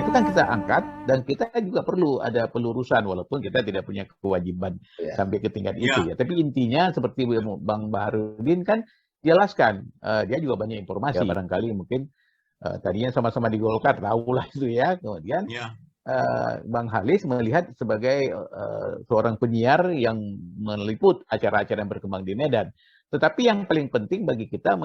itu kan kita angkat dan kita juga perlu ada pelurusan walaupun kita tidak punya kewajiban sampai ke tingkat itu ya. Tapi intinya seperti Bang Baharudin kan jelaskan, dia juga banyak informasi barangkali mungkin tadinya sama-sama di Golkar tahulah itu ya. Kemudian Bang Halis melihat sebagai seorang penyiar yang meliput acara-acara yang berkembang di Medan. Tetapi yang paling penting bagi kita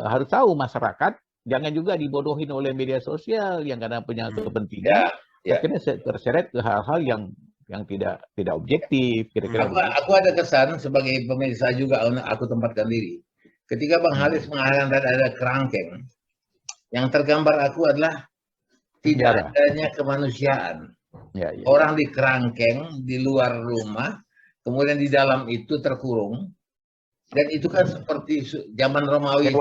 harus tahu masyarakat jangan juga dibodohin oleh media sosial yang karena punya kepentingan akhirnya terseret ke hal-hal yang tidak objektif. Kira-kira aku ada kesan sebagai pemirsa juga aku tempatkan diri. Ketika Bang Halis mengatakan ada kerangkeng, yang tergambar aku adalah tidak adanya kemanusiaan. Orang di kerangkeng di luar rumah, kemudian di dalam itu terkurung, dan itu kan seperti zaman Romawi.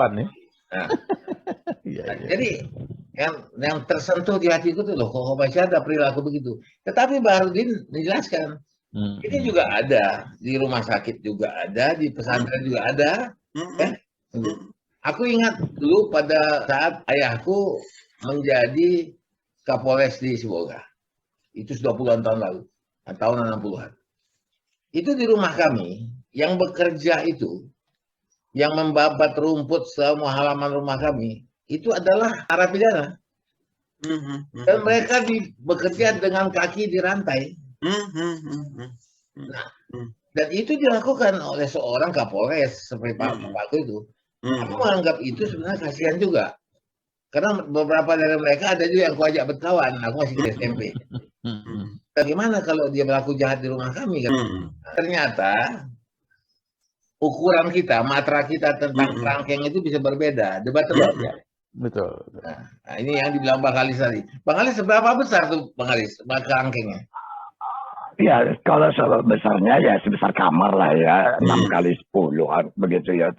Jadi yang tersentuh di hatiku tuh loh, kok masih ada perilaku begitu. Tetapi Baharudin menjelaskan, ini juga ada di rumah sakit juga ada, di pesantren juga ada. Aku ingat dulu pada saat ayahku menjadi Kapolres di Sibolga. Itu sudah puluhan tahun lalu, tahun 60-an. Itu di rumah kami, yang bekerja itu, yang membabat rumput semua halaman rumah kami, itu adalah narapidana. Dan mereka bekerja dengan kaki dirantai. Nah, dan itu dilakukan oleh seorang Kapolres seperti Pak itu. Aku menganggap itu sebenarnya kasihan juga. Karena beberapa dari mereka ada juga yang aku ajak berkawan. Aku masih di SMP. Bagaimana kalau dia berlaku jahat di rumah kami? Kan? Ternyata ukuran kita, matra kita tentang kerangkeng itu bisa berbeda. Debat-debat. Betul. Nah, ini yang dibilang Bang Halis tadi. Bang Halis, seberapa besar tuh Bang Halis kerangkengnya? Ya, kalau besarnya ya sebesar kamar lah ya, 6 kali 10-an begitu ya.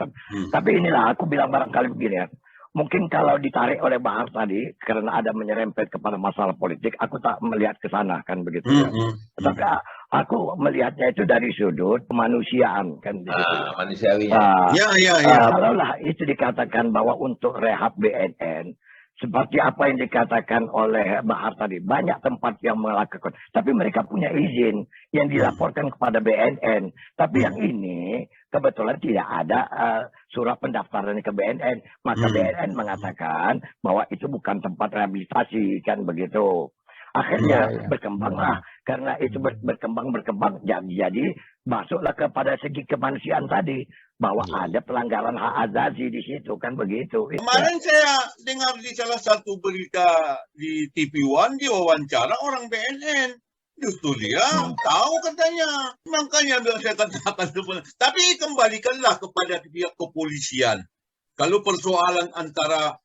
Tapi inilah aku bilang barangkali begini ya. Mungkin kalau ditarik oleh Bahar tadi, karena ada menyerempet kepada masalah politik, aku tak melihat ke sana kan begitu ya. Tapi aku melihatnya itu dari sudut kemanusiaan kan begitu. Manusiawinya. Kalaulah itu dikatakan bahwa untuk rehab BNN, seperti apa yang dikatakan oleh Bahar tadi, banyak tempat yang melakukan, tapi mereka punya izin yang dilaporkan kepada BNN. Tapi yang ini kebetulan tidak ada surat pendaftaran ke BNN, maka BNN mengatakan bahwa itu bukan tempat rehabilitasi kan begitu. Akhirnya berkembanglah karena itu berkembang jadi masuklah kepada segi kemanusiaan tadi bahwa ada pelanggaran hak asasi di situ kan begitu. Kemarin saya dengar di salah satu berita di TV One diwawancara orang BNN. Justru dia tahu katanya. Makanya saya katakan sebenarnya. Tapi kembalikanlah kepada pihak kepolisian. Kalau persoalan antara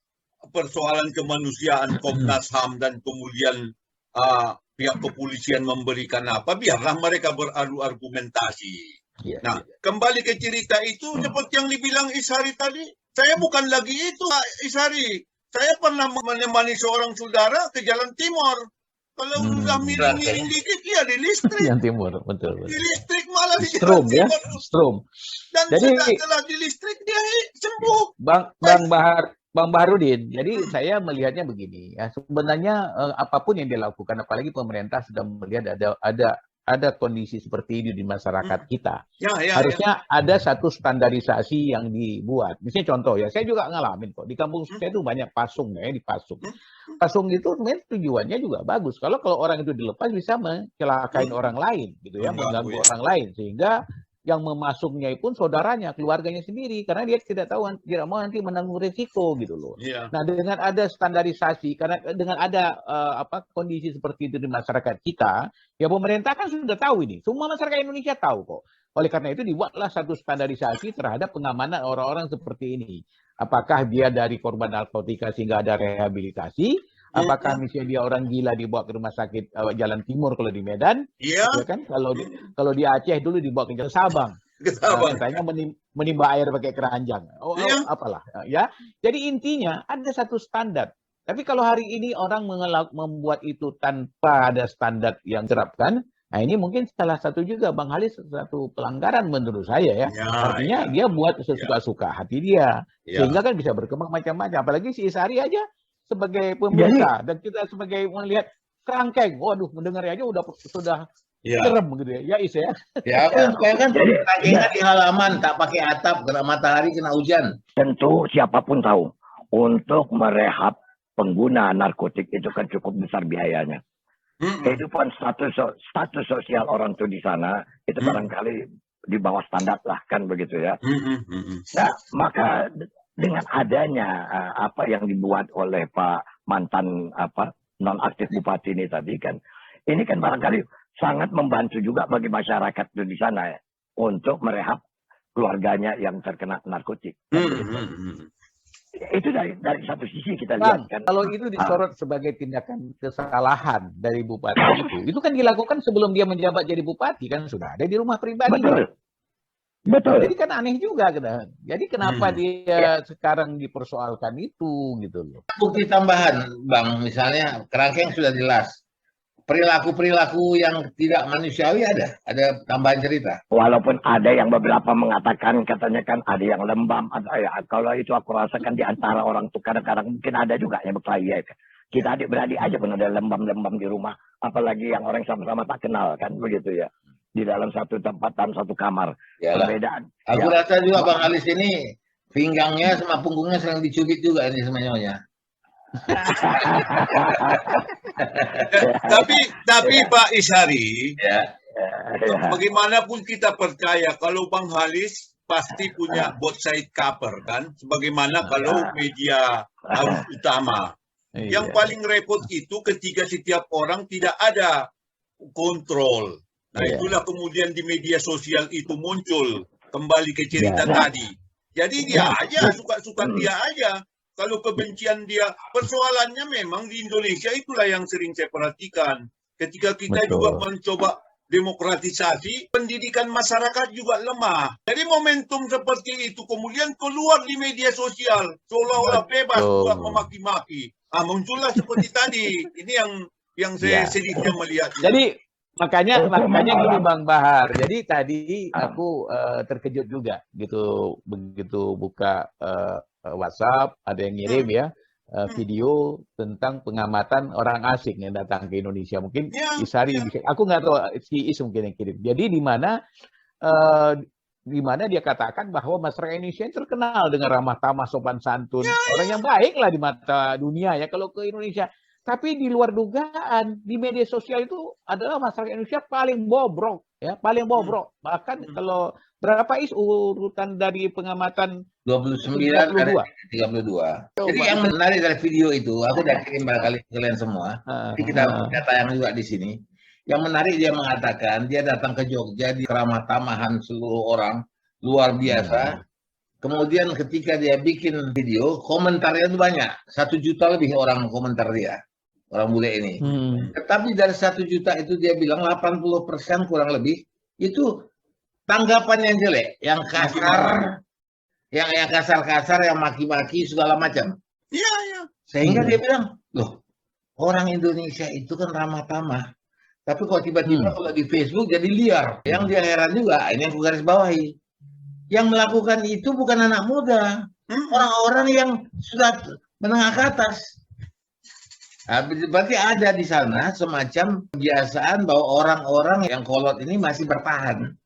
persoalan kemanusiaan Komnas HAM dan kemudian pihak kepolisian memberikan apa, biarlah mereka beradu argumentasi. Nah, kembali ke cerita itu, seperti yang dibilang Ishari tadi, saya bukan lagi itu, Ishari. Saya pernah menemani seorang saudara ke Jalan Timur. Kalau udah miring-miring dikit, ya di listrik. Yang timur, betul. Di listrik malah di Strom ya, timur. strom. Dan jadi setelah di listrik dia sembuh. Bang Baharudin, jadi saya melihatnya begini ya, sebenarnya apapun yang dilakukan, apalagi pemerintah sudah melihat ada kondisi seperti ini di masyarakat kita. Harusnya ada satu standarisasi yang dibuat. Misalnya contoh ya, saya juga ngalamin kok di kampung saya itu banyak pasung ya, di pasung. Pasung itu sebenarnya tujuannya juga bagus. Kalau orang itu dilepas bisa mencelakain orang lain gitu ya, mengganggu orang lain sehingga yang memasuknya pun saudaranya, keluarganya sendiri, karena dia tidak tahu, tidak mau nanti menanggung risiko gitu loh. Nah, dengan ada standarisasi, karena dengan ada kondisi seperti itu di masyarakat kita, ya pemerintah kan sudah tahu ini, semua masyarakat Indonesia tahu kok. Oleh karena itu dibuatlah satu standarisasi terhadap pengamanan orang-orang seperti ini. Apakah dia dari korban narkotika sehingga ada rehabilitasi? Apakah misalnya dia orang gila dibawa ke rumah sakit Jalan Timur kalau di Medan? Ya kan? Kalau di Aceh dulu dibawa ke Jalan Sabang. Katanya menimba air pakai keranjang. Apalah ya. Jadi intinya ada satu standar. Tapi kalau hari ini orang membuat itu tanpa ada standar yang diterapkan, nah ini mungkin salah satu juga Bang Halis satu pelanggaran menurut saya ya. Artinya dia buat sesuka-suka hati dia. Sehingga kan bisa berkembang macam-macam. Apalagi si Ishari aja sebagai pemirsa dan kita sebagai melihat kerangkeng, waduh mendengar aja sudah serem gitu ya, ya Is ya. Ya, kan kerangkengnya di halaman, tak pakai atap, kena matahari, kena hujan. Tentu siapapun tahu, untuk merehab pengguna narkotik itu kan cukup besar biayanya. Kehidupan status sosial orang itu di sana itu barangkali di bawah standar lah kan begitu ya. Nah, maka dengan adanya apa yang dibuat oleh Pak mantan nonaktif bupati ini tadi kan, ini kan barangkali sangat membantu juga bagi masyarakat di sana ya, untuk merehab keluarganya yang terkena narkotik. Itu dari satu sisi kita lihat kan. Kalau itu disorot sebagai tindakan kesalahan dari bupati itu kan dilakukan sebelum dia menjabat jadi bupati kan, sudah ada di rumah pribadi. Betul. Jadi kan aneh juga kan. Jadi kenapa dia sekarang dipersoalkan itu gitu loh. Bukti tambahan, Bang, misalnya kerangkeng sudah jelas. Perilaku-perilaku yang tidak manusiawi ada tambahan cerita. Walaupun ada yang beberapa mengatakan, katanya kan ada yang lembam, kalau itu aku rasakan di antara orang tuh kadang-kadang mungkin ada juga yang berkelahi ya. Kita adik-beradik aja pun ada lembam-lembam di rumah, apalagi yang orang sama-sama tak kenal kan begitu ya. Di dalam satu tempat, dalam satu kamar. Perbedaan. Aku rasa juga Bang Alis ini pinggangnya sama punggungnya sering dicubit juga ini semuanya. tapi Pak Ishari, bagaimanapun kita percaya kalau Bang Halis pasti punya both side cover kan, sebagaimana kalau media utama. Yang paling repot itu ketika setiap orang tidak ada kontrol. Nah itulah kemudian di media sosial itu muncul kembali ke cerita tadi. Jadi dia aja suka-suka dia aja. Kalau kebencian dia, persoalannya memang di Indonesia itulah yang sering saya perhatikan. Ketika kita juga mencoba demokratisasi, pendidikan masyarakat juga lemah. Jadi momentum seperti itu kemudian keluar di media sosial, seolah-olah bebas buat memaki-maki. Muncullah seperti tadi. Ini yang saya sedihnya melihat. Jadi makanya gini Bang Bahar. Jadi tadi aku terkejut juga gitu begitu buka WhatsApp, ada yang ngirim ya video tentang pengamatan orang asing yang datang ke Indonesia. Mungkin Ishari, aku nggak tahu, si Is mungkin yang kirim. Jadi di mana dia katakan bahwa masyarakat Indonesia terkenal dengan ramah tamah, sopan santun, orang yang baik lah di mata dunia ya kalau ke Indonesia. Tapi di luar dugaan di media sosial itu adalah masyarakat Indonesia paling bobrok ya, paling bobrok. Bahkan kalau berapa Is urutan dari pengamatan 29 ada 32. Jadi yang menarik dari video itu, aku udah kirim barangkali ke kalian semua. Jadi kita tayang juga di sini. Yang menarik dia mengatakan dia datang ke Jogja di keramah tamahan seluruh orang luar biasa. Kemudian ketika dia bikin video, komentarnya itu banyak. 1 juta lebih orang komentar dia. Orang bule ini. Tetapi dari 1 juta itu dia bilang 80% kurang lebih itu tanggapan yang jelek, yang kasar, yang kasar-kasar, yang maki-maki segala macam. Iya. Sehingga dia bilang, loh, orang Indonesia itu kan ramah tamah. Tapi kalau tiba-tiba kalau di Facebook jadi liar. Yang dia heran juga, ini yang aku garis bawahi. Yang melakukan itu bukan anak muda, orang-orang yang sudah menengah ke atas. Berarti ada di sana semacam kebiasaan bahwa orang-orang yang kolot ini masih bertahan.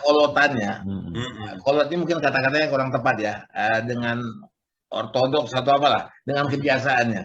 Kolotannya. Kolot ini mungkin kata-katanya kurang tepat ya. Dengan ortodoks atau apalah. Dengan kebiasaannya.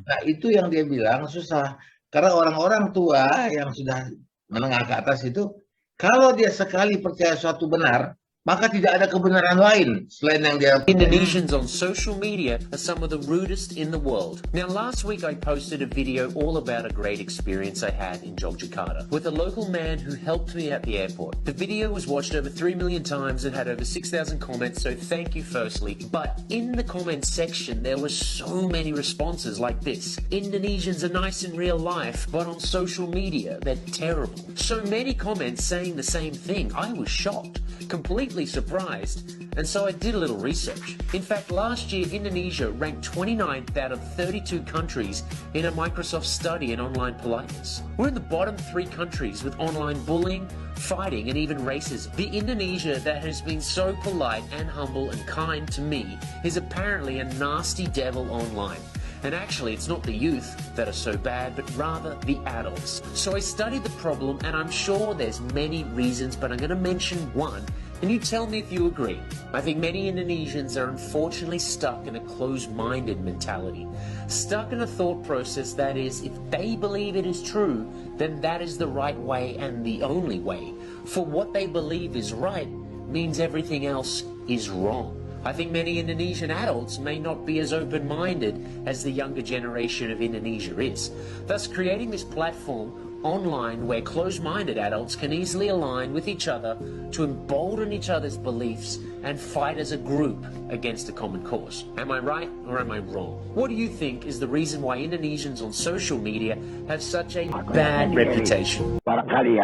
Nah itu yang dia bilang susah. Karena orang-orang tua yang sudah menengah ke atas itu, kalau dia sekali percaya suatu benar, maka tidak ada kebenaran lain selain yang dia. Indonesians on social media are some of the rudest in the world. Now, last week I posted a video all about a great experience I had in Yogyakarta with a local man who helped me at the airport. The video was watched over 3 million times and had over 6,000 comments, so thank you firstly. But in the comments section, there were so many responses like this. Indonesians are nice in real life, but on social media, they're terrible. So many comments saying the same thing. I was shocked. Completely surprised, and so I did a little research. In fact, last year Indonesia ranked 29th out of 32 countries in a Microsoft study in online politeness. We're in the bottom 3 countries with online bullying, fighting, and even racism. The Indonesia that has been so polite and humble and kind to me is apparently a nasty devil online. And actually, it's not the youth that are so bad, but rather the adults. So I studied the problem, and I'm sure there's many reasons, but I'm going to mention one, and you tell me if you agree. I think many Indonesians are unfortunately stuck in a closed-minded mentality, stuck in a thought process that is, if they believe it is true, then that is the right way and the only way. For what they believe is right means everything else is wrong. I think many Indonesian adults may not be as open-minded as the younger generation of Indonesia is, thus creating this platform online where closed-minded adults can easily align with each other to embolden each other's beliefs and fight as a group against a common cause. Am I right or am I wrong? What do you think is the reason why Indonesians on social media have such a bad reputation? Barangkali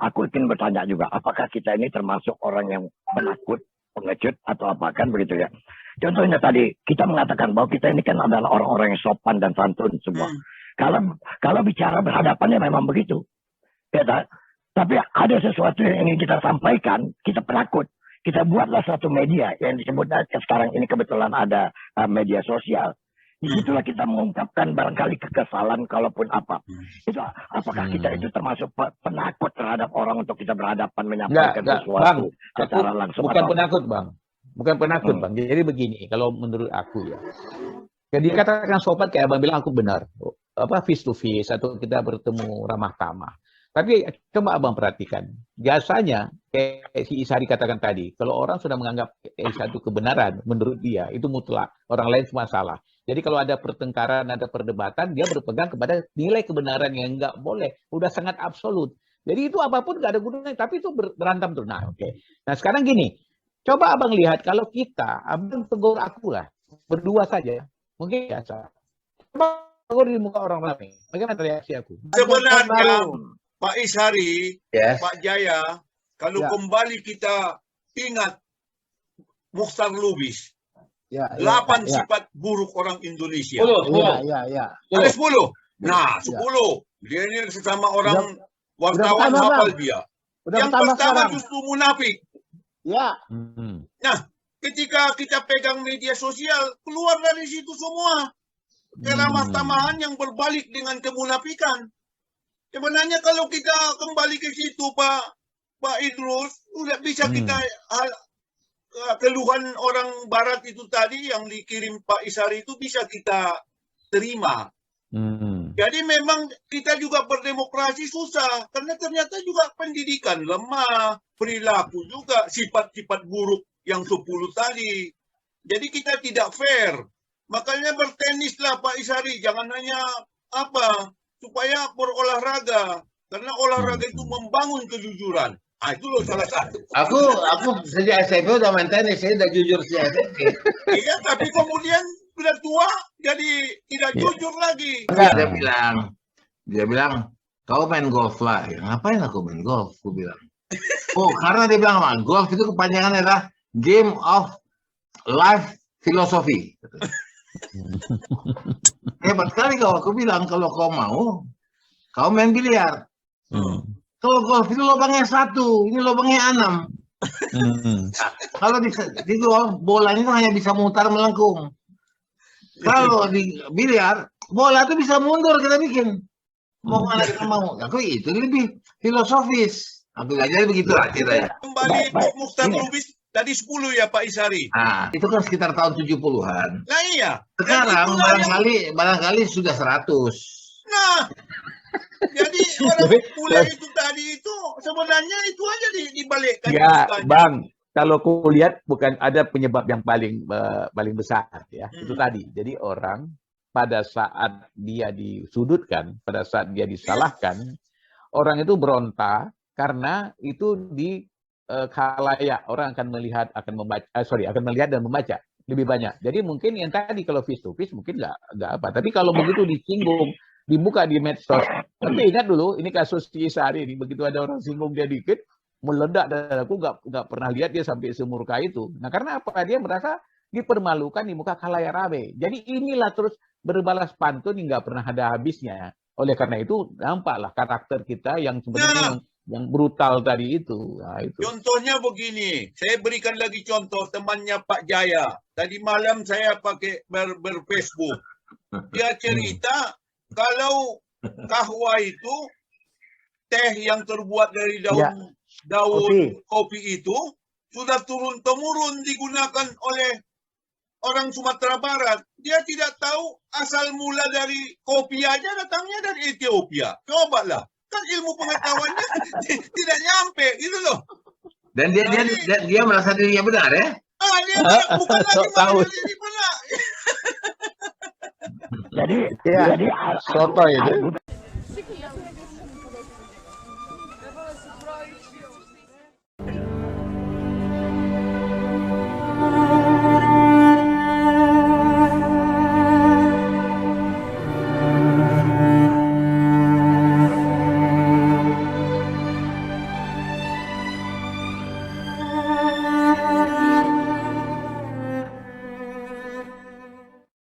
aku ingin bertanya juga, apakah kita ini termasuk orang yang penakut, pengecut, atau apa, kan begitu ya. Contohnya tadi, kita mengatakan bahwa kita ini kan adalah orang-orang yang sopan dan santun semua. Kalau bicara berhadapannya memang begitu. Ya, tapi ada sesuatu yang ingin kita sampaikan, kita penakut. Kita buatlah satu media yang disebutnya sekarang ini kebetulan ada media sosial. Disitulah kita mengungkapkan barangkali kekesalan kalaupun apa. Itu apakah kita itu termasuk penakut terhadap orang untuk kita berhadapan menyampaikan sesuatu secara langsung? Bukan penakut, Bang. Bukan penakut, Bang. Jadi begini, kalau menurut aku ya. Jadi dikatakan sopan kayak Abang bilang aku benar. Face to face atau kita bertemu ramah tamah. Tapi coba Abang perhatikan. Biasanya kayak si Isari katakan tadi, kalau orang sudah menganggap satu kebenaran menurut dia itu mutlak, orang lain semua salah. Jadi kalau ada pertengkaran, ada perdebatan, dia berpegang kepada nilai kebenaran yang enggak boleh, udah sangat absolut. Jadi itu apapun nggak ada gunanya, tapi itu berantem tuh. Nah, oke. Nah, sekarang gini. Coba Abang lihat kalau kita, Abang tegur aku lah, berdua saja. Mungkin biasa. Coba tegur di muka orang ramai. Bagaimana reaksi aku? Sebenarnya Pak Ishari, Yes. Pak Jaya, kalau kembali kita ingat Mukhtar Lubis, 8 sifat buruk orang Indonesia. 10. Ada 10. Nah, 10. Dia ini sesama orang wartawan hafal dia. Yang pertama justru munafik. Nah, ketika kita pegang media sosial, keluar dari situ semua. Keramah tamahan yang berbalik dengan kemunafikan. Sebenarnya kalau kita kembali ke situ, Pak Idrus, sudah bisa kita keluhan orang Barat itu tadi yang dikirim Pak Ishari itu bisa kita terima. Jadi memang kita juga berdemokrasi susah, karena ternyata juga pendidikan lemah, perilaku juga, sifat-sifat buruk yang 10 tadi. Jadi kita tidak fair. Makanya bertenislah Pak Ishari, jangan hanya supaya berolahraga, karena olahraga itu membangun kejujuran. Itu loh salah satu. Aku sejak SMP udah main tenis, saya udah jujur sejak SMP. Iya, tapi kemudian sudah tua jadi tidak jujur lagi. Dia bilang, kau main golf lah. Ya, ngapain aku main golf? Aku bilang. Oh, karena dia bilang, golf itu kepanjangannya adalah Game of Life Philosophy. Hebat sekali kau. Aku bilang, kalau kau mau, kau main biliar. Kalau golf itu lubangnya 1, ini lubangnya 6. Nah, kalau di golf, bolanya itu hanya bisa mutar melengkung. Kalau di biliar, bola itu bisa mundur kita bikin. Mau mana kita mau. Aku itu lebih filosofis. Aku belajar begitu lah ceritanya. Kembali Mukhtar Lubis tadi 10 ya Pak Ishari. Nah, itu kan sekitar tahun 70-an. Nah iya. Sekarang barangkali sudah 100. Nah, jadi orang pula itu tadi itu sebenarnya itu aja dibalikkan. Ya, Bang. Kalau aku lihat bukan ada penyebab yang paling besar ya. Itu tadi. Jadi orang pada saat dia disudutkan, pada saat dia disalahkan, orang itu berontak karena itu di khalayak. Orang akan melihat, akan melihat dan membaca lebih banyak. Jadi mungkin yang tadi kalau face to face mungkin nggak apa. Tapi kalau begitu disinggung, dibuka di medsos. Tapi ingat dulu, ini kasus Ishari ini, begitu ada orang singgung dia dikit, meledak, dan aku nggak pernah lihat dia sampai semurka itu. Nah, karena apa? Dia merasa dipermalukan di muka khalayak ramai. Jadi inilah terus berbalas pantun yang nggak pernah ada habisnya. Oleh karena itu nampaklah karakter kita yang sebenarnya yang brutal tadi itu. Nah, itu. Contohnya begini, saya berikan lagi contoh temannya Pak Jaya. Tadi malam saya pakai berFacebook. Dia cerita kalau kahwa itu teh yang terbuat dari daun kopi itu sudah turun-temurun digunakan oleh orang Sumatera Barat. Dia tidak tahu asal mula dari kopi aja datangnya dari Ethiopia. Cobalah. Kan ilmu pengetahuannya tidak nyampe gitu loh. Dan dia merasa dirinya benar ya? Dia bukan lagi tahu. benar. Jadi Soto itu.